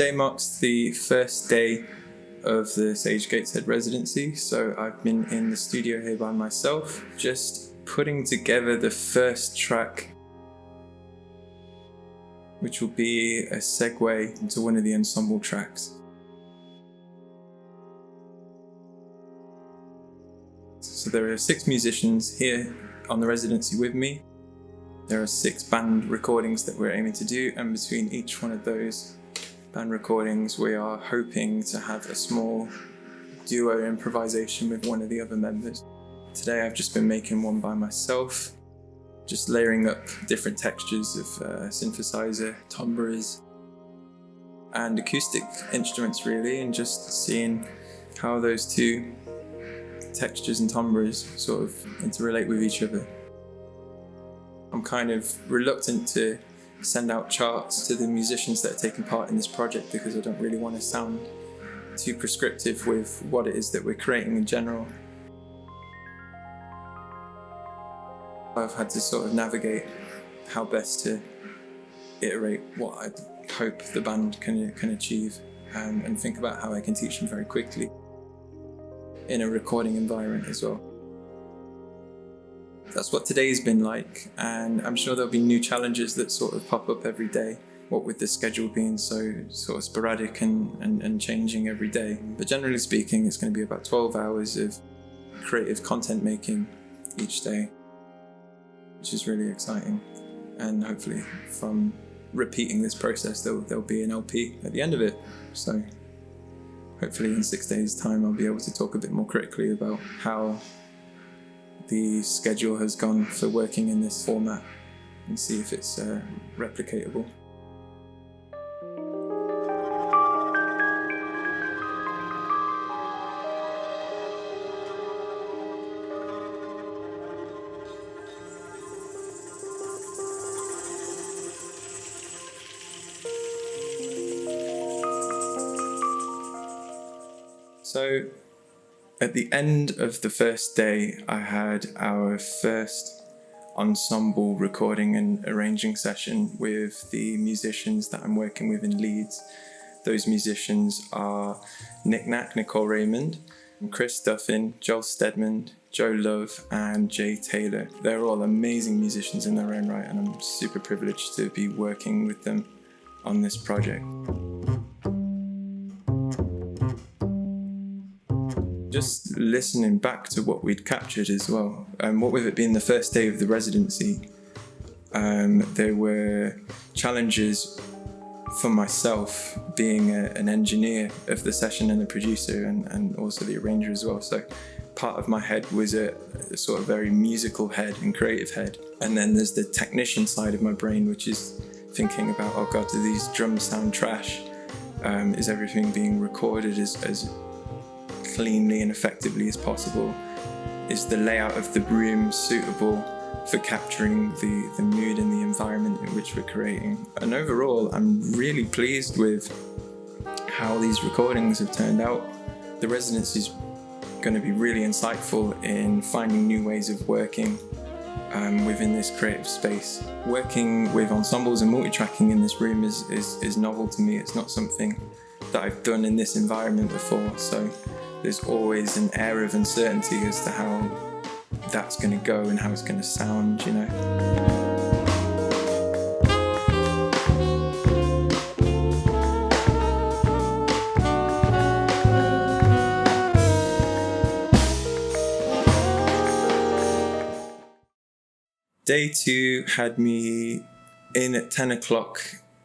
today marks the first day of the Sage Gateshead Residency, so I've been in the studio here by myself, just putting together the first track, which will be a segue into one of the ensemble tracks. So there are 6 musicians here on the residency with me. There are 6 band recordings that we're aiming to do, and between each one of those band recordings we are hoping to have a small duo improvisation with one of the other members. Today I've just been making one by myself, just layering up different textures of synthesizer, timbres and acoustic instruments really, and just seeing how those two textures and timbres sort of interrelate with each other. I'm kind of reluctant to send out charts to the musicians that are taking part in this project because I don't really want to sound too prescriptive with what it is that we're creating in general. I've had to sort of navigate how best to iterate what I hope the band can achieve, and think about how I can teach them very quickly in a recording environment as well. That's what today's been like, and I'm sure there'll be new challenges that sort of pop up every day, what with the schedule being so sort of sporadic and changing every day. But generally speaking, it's going to be about 12 hours of creative content making each day, which is really exciting. And hopefully from repeating this process, there'll be an LP at the end of it. So hopefully in 6 days' time, I'll be able to talk a bit more critically about how the schedule has gone for working in this format and see if it's replicatable. So at the end of the first day, I had our first ensemble recording and arranging session with the musicians that I'm working with in Leeds. Those musicians are NikNak, Nicole Raymond, Chris Duffin, Joel Stedman, Joe Love and Jay Taylor. They're all amazing musicians in their own right, and I'm super privileged to be working with them on this project. Just listening back to what we'd captured as well, what with it being the first day of the residency, there were challenges for myself being an engineer of the session and a producer and also the arranger as well. So part of my head was a sort of very musical head and creative head, and then there's the technician side of my brain, which is thinking about, oh god, do these drums sound trash? Is everything being recorded as cleanly and effectively as possible? Is the layout of the room suitable for capturing the mood and the environment in which we're creating? And overall, I'm really pleased with how these recordings have turned out. The residency is going to be really insightful in finding new ways of working within this creative space. Working with ensembles and multi-tracking in this room is novel to me. It's not something that I've done in this environment before, so there's always an air of uncertainty as to how that's going to go and how it's going to sound, you know. Day 2 had me in at 10 o'clock,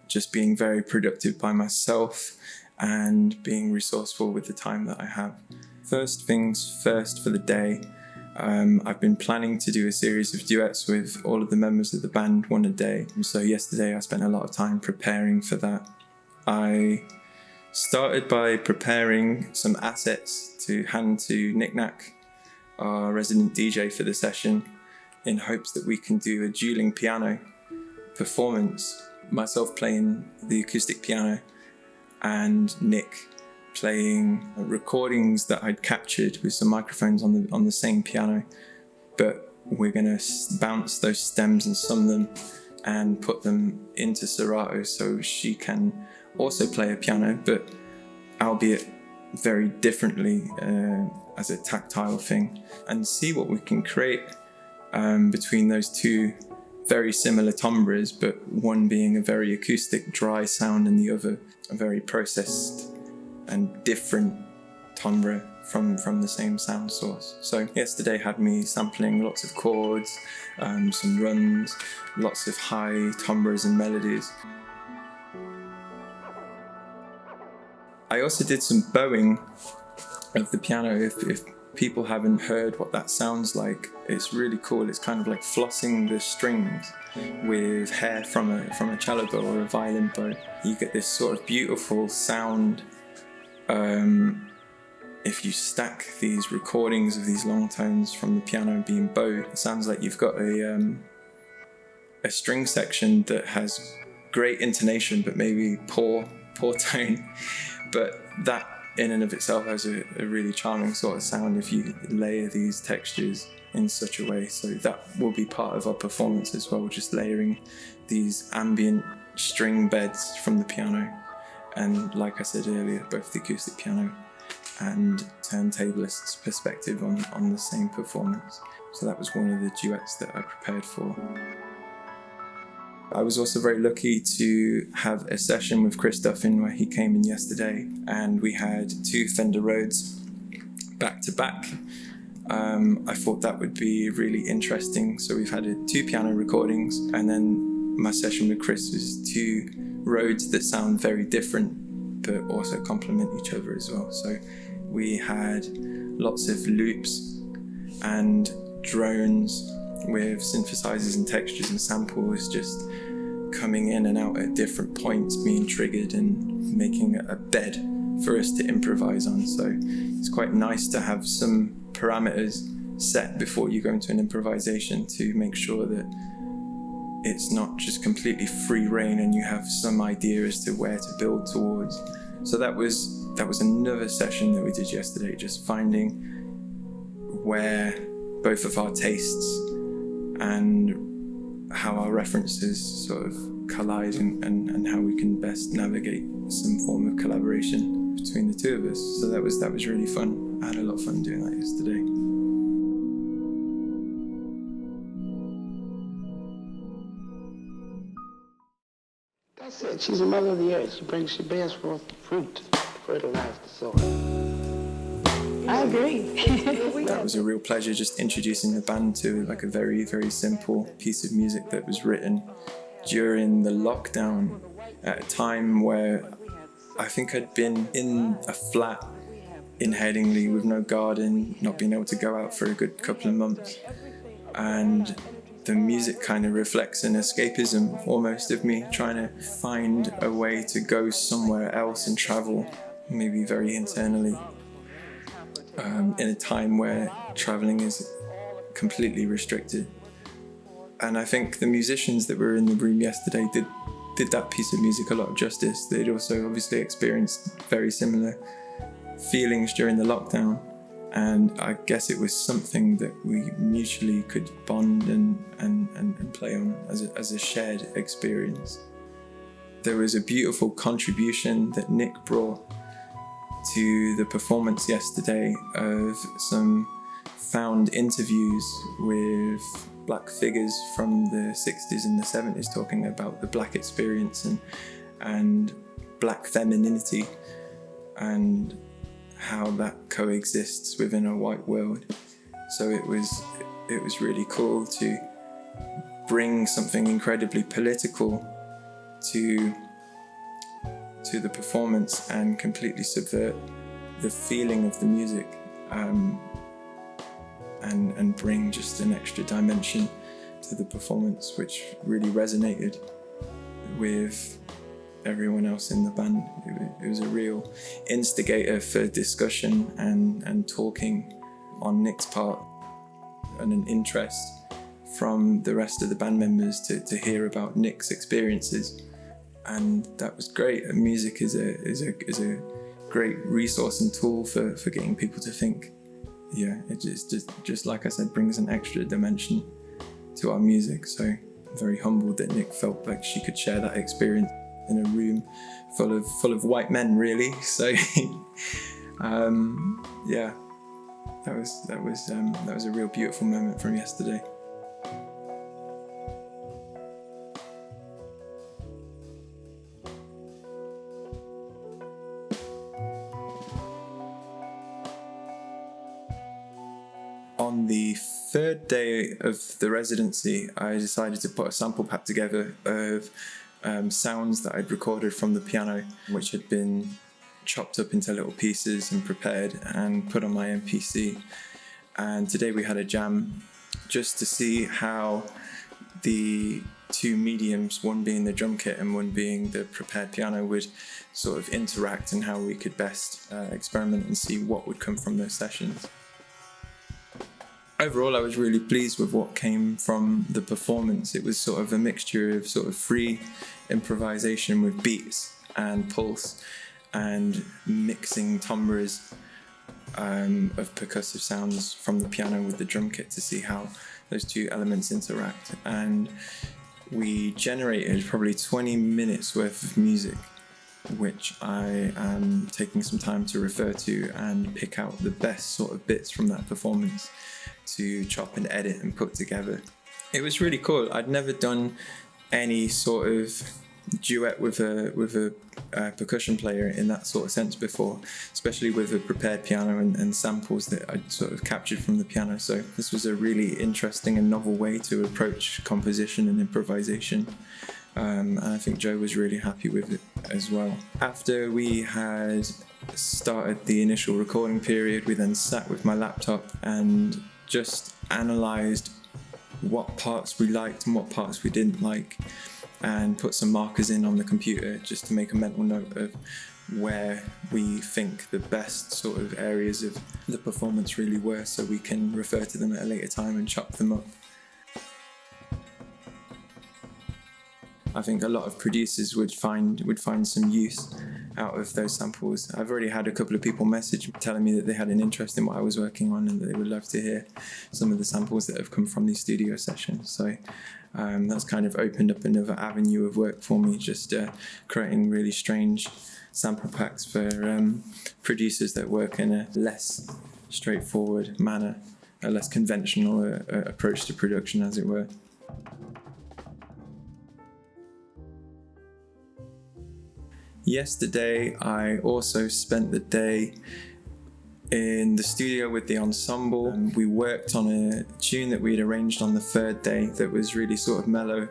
just being very productive by myself and being resourceful with the time that I have. First things first for the day, I've been planning to do a series of duets with all of the members of the band, one a day. So yesterday I spent a lot of time preparing for that. I started by preparing some assets to hand to NikNak, our resident DJ for the session, in hopes that we can do a dueling piano performance, myself playing the acoustic piano and Nick playing recordings that I'd captured with some microphones on the same piano, but we're going to bounce those stems and sum them and put them into Serato so she can also play a piano, but albeit very differently as a tactile thing, and see what we can create between those two very similar timbres, but one being a very acoustic, dry sound and the other a very processed and different timbre from the same sound source. So yesterday had me sampling lots of chords, some runs, lots of high timbres and melodies. I also did some bowing of the piano. If people haven't heard what that sounds like, it's really cool. It's kind of like flossing the strings with hair from a cello bow or a violin bow. You get this sort of beautiful sound. If you stack these recordings of these long tones from the piano being bowed, it sounds like you've got a string section that has great intonation but maybe poor tone. But that in and of itself has a really charming sort of sound if you layer these textures in such a way. So that will be part of our performance as well, just layering these ambient string beds from the piano. And like I said earlier, both the acoustic piano and turntablist's perspective on the same performance. So that was one of the duets that I prepared for. I was also very lucky to have a session with Chris Duffin where he came in yesterday, and we had 2 Fender Rhodes back to back. I thought that would be really interesting. So we've had 2 piano recordings, and then my session with Chris was 2 Rhodes that sound very different but also complement each other as well. So we had lots of loops and drones with synthesizers and textures and samples just coming in and out at different points, being triggered and making a bed for us to improvise on. So it's quite nice to have some parameters set before you go into an improvisation to make sure that it's not just completely free reign and you have some idea as to where to build towards. So that was another session that we did yesterday, just finding where both of our tastes and how our references sort of collide and how we can best navigate some form of collaboration between the 2 of us. So that was really fun. I had a lot of fun doing that yesterday. That's it. She's the mother of the earth. She bears forth fruit to fertilize the soil. I agree. That was a real pleasure, just introducing the band to like a very, very simple piece of music that was written during the lockdown at a time where I think I'd been in a flat in Headingley with no garden, not being able to go out for a good couple of months. And the music kind of reflects an escapism almost of me trying to find a way to go somewhere else and travel, maybe very internally. In a time where traveling is completely restricted. And I think the musicians that were in the room yesterday did that piece of music a lot of justice. They'd also obviously experienced very similar feelings during the lockdown, and I guess it was something that we mutually could bond and play on as a shared experience. There was a beautiful contribution that Nick brought to the performance yesterday of some found interviews with black figures from the 60s and the 70s talking about the black experience and black femininity and how that coexists within a white world. So it was really cool to bring something incredibly political to the performance and completely subvert the feeling of the music, and bring just an extra dimension to the performance, which really resonated with everyone else in the band. It was a real instigator for discussion and talking on Nick's part, and an interest from the rest of the band members to hear about Nick's experiences. And that was great. And music is a great resource and tool for getting people to think. Yeah, it just like I said, brings an extra dimension to our music. So I'm very humbled that Nick felt like she could share that experience. in a room full of white men, really. So yeah, that was a real beautiful moment from yesterday. On the third day of the residency, I decided to put a sample pack together of sounds that I'd recorded from the piano, which had been chopped up into little pieces and prepared and put on my MPC. And today we had a jam just to see how the two mediums, one being the drum kit and one being the prepared piano, would sort of interact, and how we could best experiment and see what would come from those sessions. Overall, I was really pleased with what came from the performance. It was sort of a mixture of sort of free improvisation with beats and pulse, and mixing timbres of percussive sounds from the piano with the drum kit to see how those two elements interact. And we generated probably 20 minutes worth of music, which I am taking some time to refer to and pick out the best sort of bits from that performance to chop and edit and put together. It was really cool. I'd never done any sort of duet with a percussion player in that sort of sense before, especially with a prepared piano and samples that I'd sort of captured from the piano. So this was a really interesting and novel way to approach composition and improvisation. And I think Joe was really happy with it as well. After we had started the initial recording period, we then sat with my laptop and just analysed what parts we liked and what parts we didn't like, and put some markers in on the computer just to make a mental note of where we think the best sort of areas of the performance really were, so we can refer to them at a later time and chop them up. I think a lot of producers would find some use out of those samples. I've already had a couple of people message telling me that they had an interest in what I was working on and that they would love to hear some of the samples that have come from these studio sessions. So that's kind of opened up another avenue of work for me, just creating really strange sample packs for producers that work in a less straightforward manner, a less conventional approach to production, as it were. Yesterday, I also spent the day in the studio with the ensemble. We worked on a tune that we'd arranged on the third day that was really sort of mellow,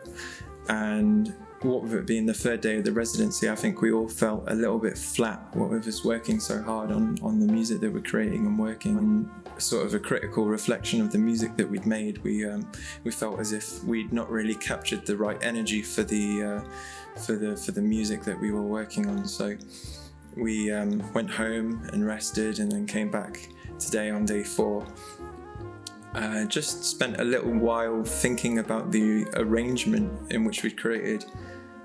and what with it being the third day of the residency, I think we all felt a little bit flat, what with us working so hard on the music that we're creating and working on. Sort of a critical reflection of the music that we'd made. We felt as if we'd not really captured the right energy for the music that we were working on. So we went home and rested, and then came back today on day 4. Just spent a little while thinking about the arrangement in which we'd created,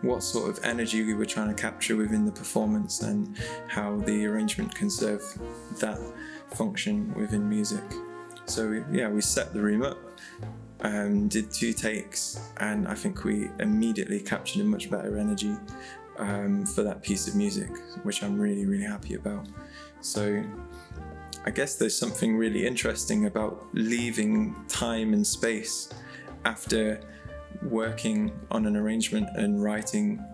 what sort of energy we were trying to capture within the performance, and how the arrangement can serve that function within music. So we set the room up, did 2 takes, and I think we immediately captured a much better energy for that piece of music, which I'm really, really happy about. So I guess there's something really interesting about leaving time and space after working on an arrangement and writing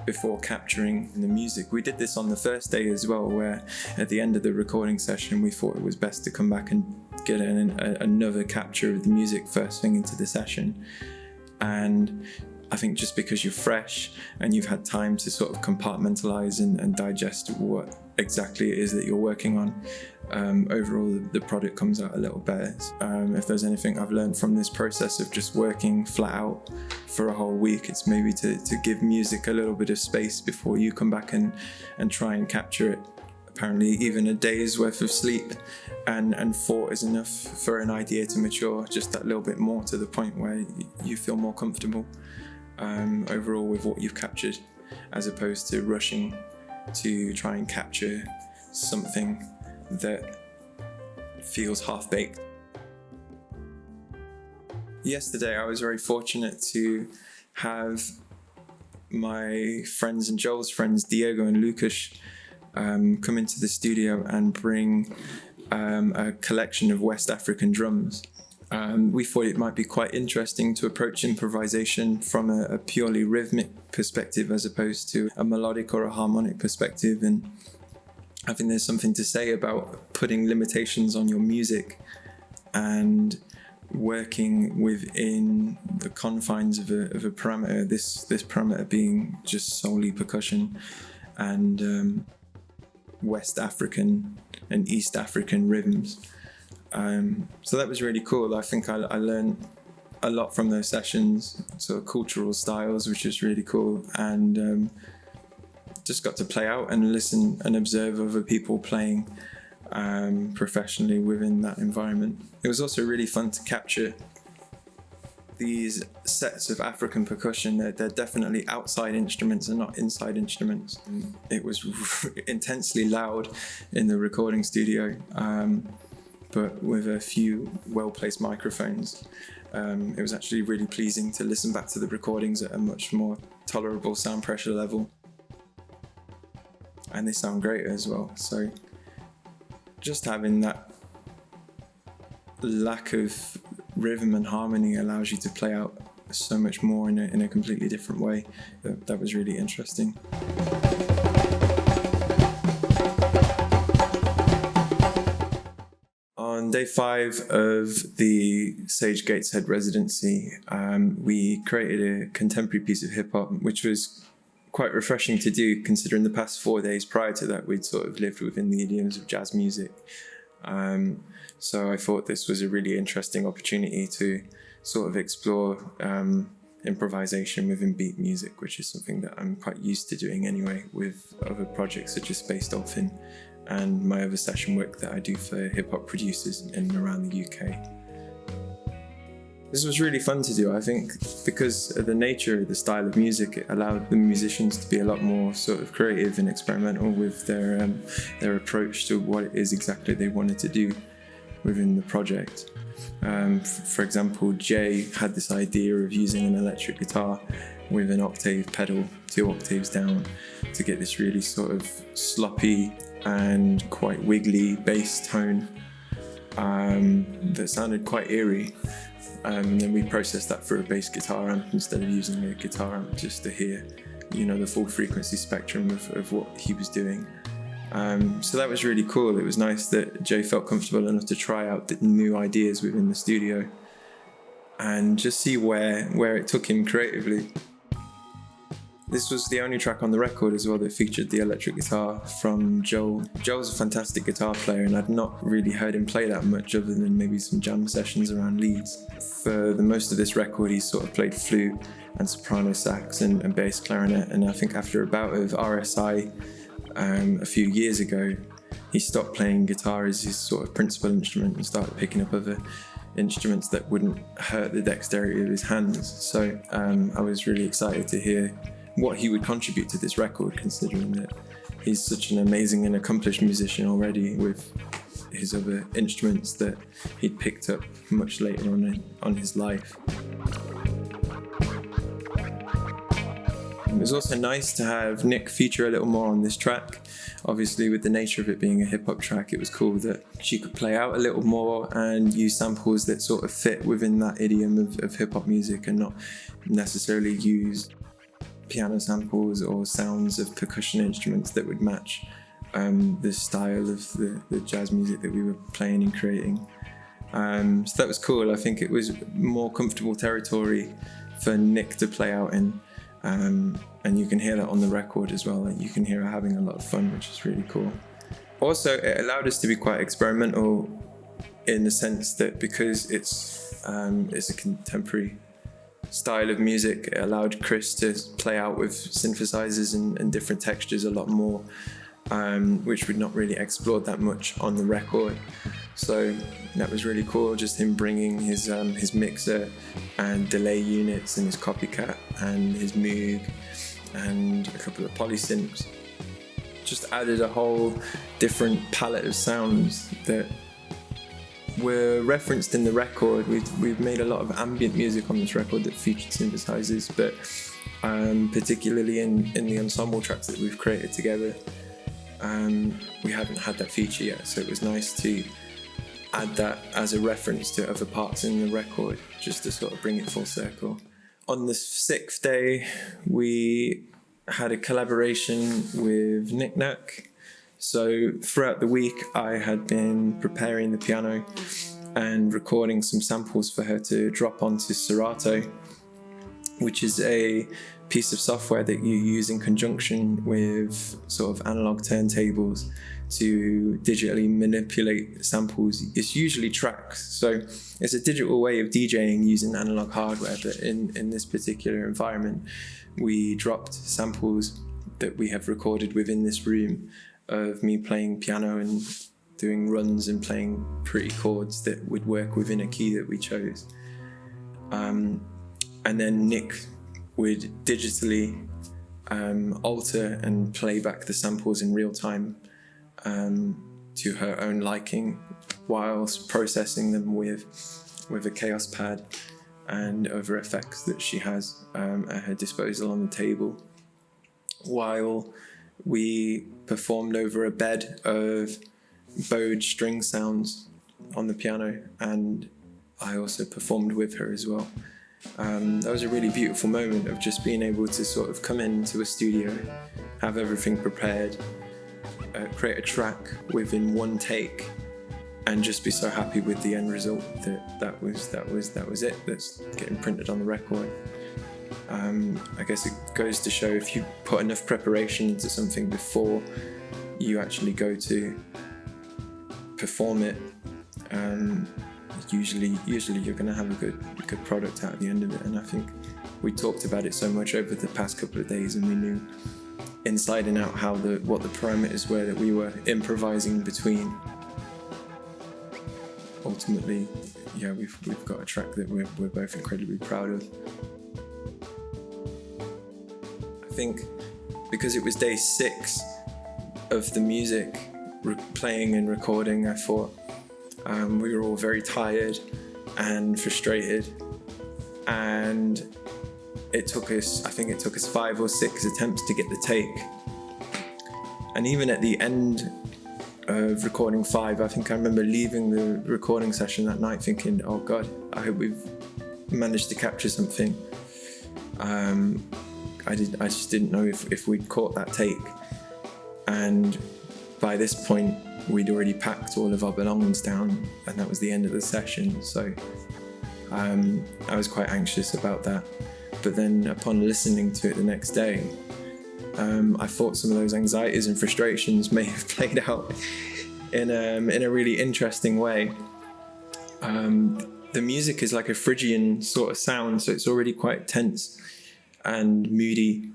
before capturing the music. We did this on the first day as well, where at the end of the recording session we thought it was best to come back and get another capture of the music first thing into the session. And I think just because you're fresh and you've had time to sort of compartmentalize and digest what exactly it is that you're working on, overall the product comes out a little better. If there's anything I've learned from this process of just working flat out for a whole week, it's maybe to give music a little bit of space before you come back and try and capture it. Apparently even a day's worth of sleep and thought is enough for an idea to mature just that little bit more, to the point where you feel more comfortable overall with what you've captured, as opposed to rushing to try and capture something that feels half-baked. Yesterday I was very fortunate to have my friends and Joel's friends, Diego and Lucas, come into the studio and bring a collection of West African drums. We thought it might be quite interesting to approach improvisation from a purely rhythmic perspective as opposed to a melodic or a harmonic perspective, and I think there's something to say about putting limitations on your music and working within the confines of a parameter, this parameter being just solely percussion and West African and East African rhythms. So that was really cool. I think I learned a lot from those sessions, sort of cultural styles, which was really cool, and just got to play out and listen and observe other people playing professionally within that environment. It was also really fun to capture these sets of African percussion. They're definitely outside instruments and not inside instruments. It was intensely loud in the recording studio, but with a few well-placed microphones. It was actually really pleasing to listen back to the recordings at a much more tolerable sound pressure level. And they sound great as well. So just having that lack of rhythm and harmony allows you to play out so much more in a completely different way. That was really interesting. On day 5 of the Sage Gateshead residency, we created a contemporary piece of hip-hop, which was quite refreshing to do, considering the past 4 days prior to that we'd sort of lived within the idioms of jazz music. So I thought this was a really interesting opportunity to sort of explore improvisation within beat music, which is something that I'm quite used to doing anyway with other projects such as Duffin and my other session work that I do for hip-hop producers in and around the UK. This was really fun to do, I think, because of the nature of the style of music. It allowed the musicians to be a lot more sort of creative and experimental with their approach to what it is exactly they wanted to do within the project. For example, Jay had this idea of using an electric guitar with an octave pedal 2 octaves down to get this really sort of sloppy and quite wiggly bass tone that sounded quite eerie. And then we processed that through a bass guitar amp instead of using a guitar amp, just to hear, the full frequency spectrum of what he was doing. So that was really cool. It was nice that Jay felt comfortable enough to try out the new ideas within the studio and just see where it took him creatively. This was the only track on the record as well that featured the electric guitar from Joel. Joel's a fantastic guitar player, and I'd not really heard him play that much other than maybe some jam sessions around Leeds. For the most of this record, he sort of played flute and soprano sax and bass clarinet, and I think after a bout of RSI a few years ago, he stopped playing guitar as his sort of principal instrument and started picking up other instruments that wouldn't hurt the dexterity of his hands. So I was really excited to hear what he would contribute to this record, considering that he's such an amazing and accomplished musician already with his other instruments that he'd picked up much later on his life. It was also nice to have Nick feature a little more on this track. Obviously, with the nature of it being a hip-hop track, it was cool that she could play out a little more and use samples that sort of fit within that idiom of hip-hop music and not necessarily use piano samples or sounds of percussion instruments that would match the style of the jazz music that we were playing and creating. So that was cool. I think it was more comfortable territory for Nick to play out in, and you can hear that on the record as well. Like, you can hear her having a lot of fun, which is really cool. Also, it allowed us to be quite experimental in the sense that because it's a contemporary style of music, it allowed Chris to play out with synthesizers and different textures a lot more, which we'd not really explored that much on the record. So that was really cool, just him bringing his mixer and delay units and his copycat and his Moog and a couple of polysynths. Just added a whole different palette of sounds that were referenced in the record. We've made a lot of ambient music on this record that featured synthesizers, but particularly in the ensemble tracks that we've created together. We haven't had that feature yet, so it was nice to add that as a reference to other parts in the record, just to sort of bring it full circle. On the 6th day, we had a collaboration with NikNak. So throughout the week, I had been preparing the piano and recording some samples for her to drop onto Serato, which is a piece of software that you use in conjunction with sort of analog turntables to digitally manipulate samples. It's usually tracks, so it's a digital way of DJing using analog hardware, but in this particular environment, we dropped samples that we have recorded within this room of me playing piano and doing runs and playing pretty chords that would work within a key that we chose. And then Nick would digitally alter and play back the samples in real time to her own liking, whilst processing them with a chaos pad and other effects that she has at her disposal on the table, while we performed over a bed of bowed string sounds on the piano, and I also performed with her as well. That was a really beautiful moment of just being able to sort of come into a studio, have everything prepared, create a track within one take, and just be so happy with the end result that was it. That's getting printed on the record. I guess it goes to show, if you put enough preparation into something before you actually go to perform it, usually you're going to have a good product out at the end of it. And I think we talked about it so much over the past couple of days, and we knew inside and out what the parameters were that we were improvising between. Ultimately, yeah, we've got a track that we're both incredibly proud of. I think because it was day 6 of the music playing and recording, I thought we were all very tired and frustrated, and I think it took us 5 or 6 attempts to get the take. And even at the end of recording 5, I think I remember leaving the recording session that night thinking, oh God, I hope we've managed to capture something. I just didn't know if we'd caught that take. And by this point, we'd already packed all of our belongings down, and that was the end of the session. So I was quite anxious about that. But then upon listening to it the next day, I thought some of those anxieties and frustrations may have played out in a really interesting way. The music is like a Phrygian sort of sound, so it's already quite tense and moody.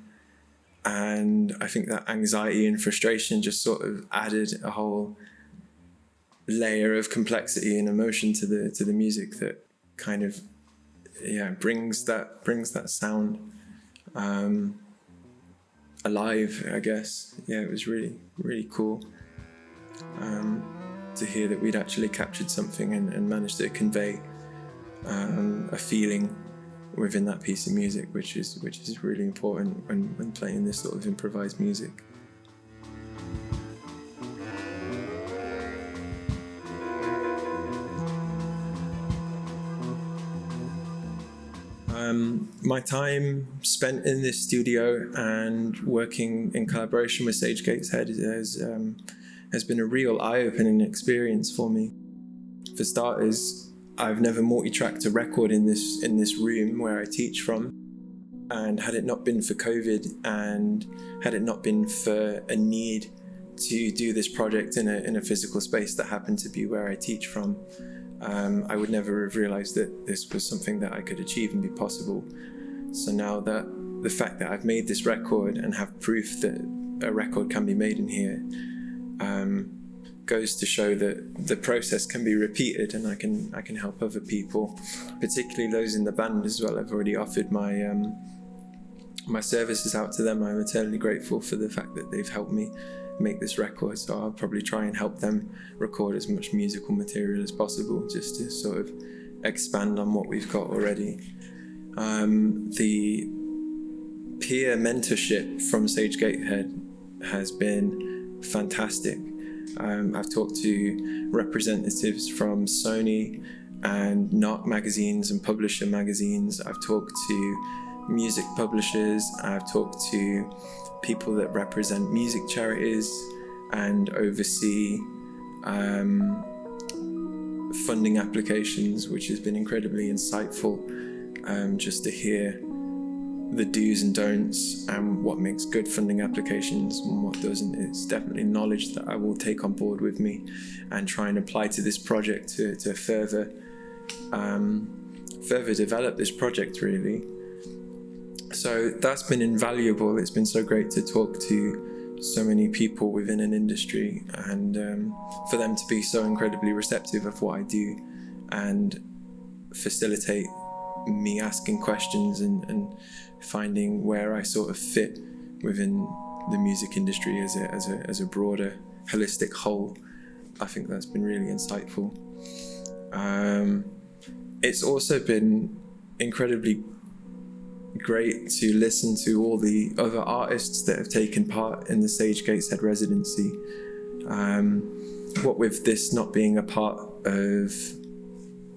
And I think that anxiety and frustration just sort of added a whole layer of complexity and emotion to the music that kind of brings that sound alive, I guess. Yeah, it was really, really cool to hear that we'd actually captured something and managed to convey a feeling within that piece of music, which is really important when playing this sort of improvised music. My time spent in this studio and working in collaboration with Sage Gateshead has been a real eye-opening experience for me. For starters, I've never multi-tracked a record in this room where I teach from, and had it not been for COVID, and had it not been for a need to do this project in a physical space that happened to be where I teach from, I would never have realized that this was something that I could achieve and be possible. So now that the fact that I've made this record and have proof that a record can be made in here goes to show that the process can be repeated, and I can help other people, particularly those in the band as well. I've already offered my services out to them. I'm eternally grateful for the fact that they've helped me make this record, so I'll probably try and help them record as much musical material as possible, just to sort of expand on what we've got already. peer mentorship from Sage Gateshead has been fantastic. I've talked to representatives from Sony and Knock magazines and Publisher magazines. I've talked to music publishers. I've talked to people that represent music charities and oversee funding applications, which has been incredibly insightful, just to hear the do's and don'ts and what makes good funding applications and what doesn't. It's definitely knowledge that I will take on board with me and try and apply to this project to further develop this project, really. So that's been invaluable. It's been so great to talk to so many people within an industry, and for them to be so incredibly receptive of what I do and facilitate me asking questions and finding where I sort of fit within the music industry as a broader holistic whole. I think that's been really insightful. It's also been incredibly great to listen to all the other artists that have taken part in the Sage Gateshead residency. What with this not being a part of,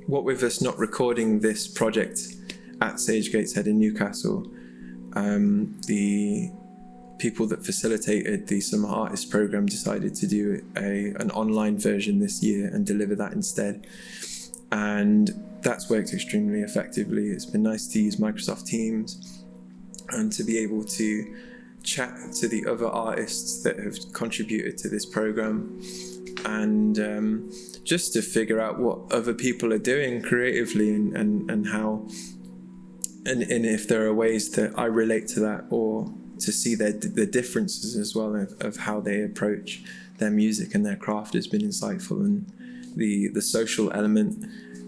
what with us not recording this project at Sage Gateshead in Newcastle, the people that facilitated the Summer Artist Programme decided to do an online version this year and deliver that instead. And that's worked extremely effectively. It's been nice to use Microsoft Teams and to be able to chat to the other artists that have contributed to this program, and just to figure out what other people are doing creatively and how, and if there are ways that I relate to that, or to see the differences as well of how they approach their music and their craft has been insightful. And the social element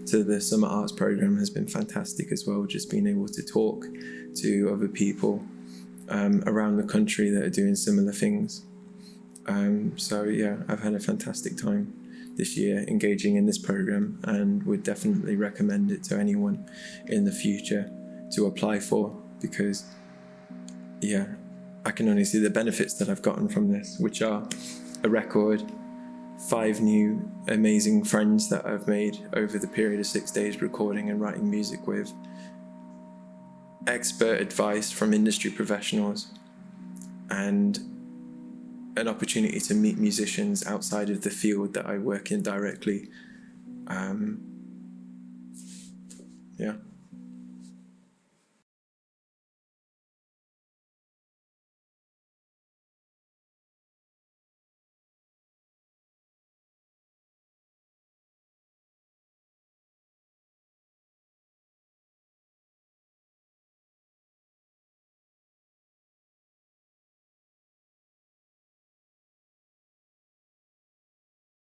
to the Summer Arts Programme has been fantastic as well, just being able to talk to other people around the country that are doing similar things. So yeah, I've had a fantastic time this year engaging in this programme, and would definitely recommend it to anyone in the future to apply for, because yeah, I can only see the benefits that I've gotten from this, which are a record, 5 new amazing friends that I've made over the period of 6 days recording and writing music with, expert advice from industry professionals, and an opportunity to meet musicians outside of the field that I work in directly. Yeah.